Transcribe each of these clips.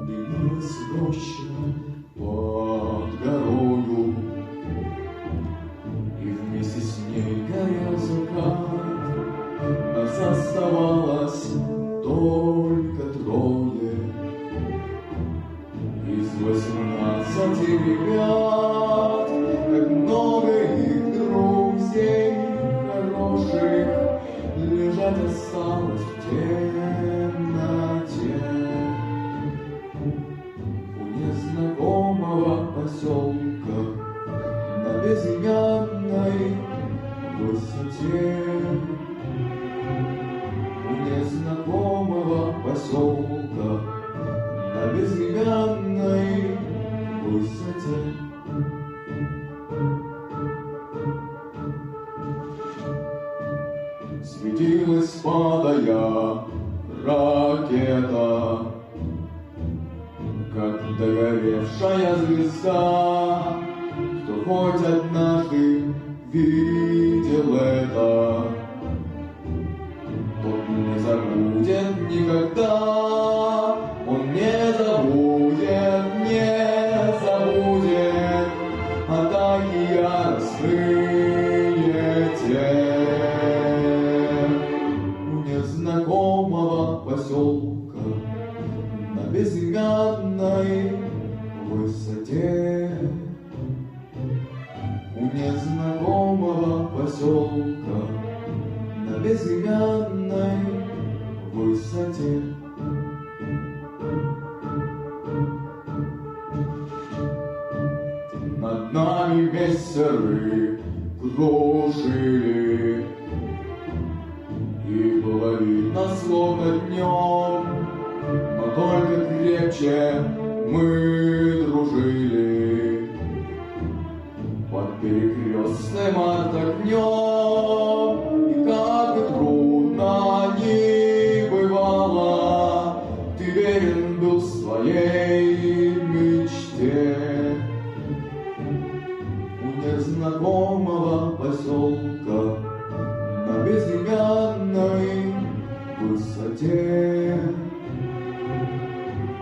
Дымилась роща под горою, и вместе с ней горел закат. Нас оставалось только трое из 18 ребят. Как много их друзей хороших лежать осталось в темноте у незнакомого поселка на безымянной высоте. У незнакомого поселка на безымянной высоте. Светилась, падая, ракета, как догоревшая звезда. Кто хоть однажды видел это, тот не забудет никогда. Он не забудет, не забудет атаки яростные те. У незнакомого поселка на безымянной высоте. У незнакомого поселка на безымянной высоте. Над нами мессеры кружили, и было видно, словно днем, но только крепче мы дружили под перекрестным огнем. И как бы трудно ни бывало, ты верен был своей мечте. У незнакомого поселка на безымянной высоте.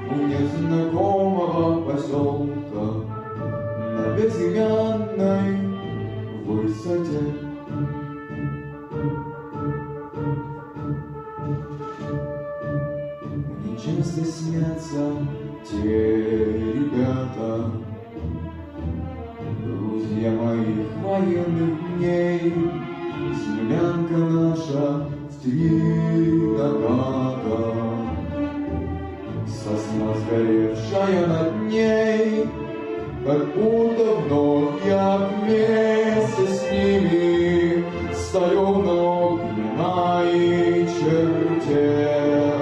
У незнакомого поселка на безымянной высоте. Мне часто снятся те ребята, друзья моих военных дней. Землянка наша в 3 наката, сосна сгоревшая над ней. Как будто вновь я вместе с ними стою на огненной черте.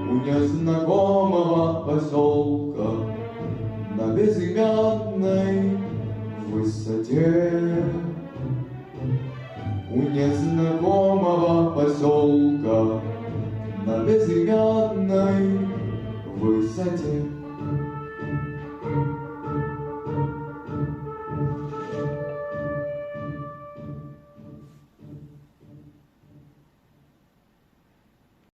У незнакомого поселка на безымянной высоте. У незнакомого поселка на безымянной высоте.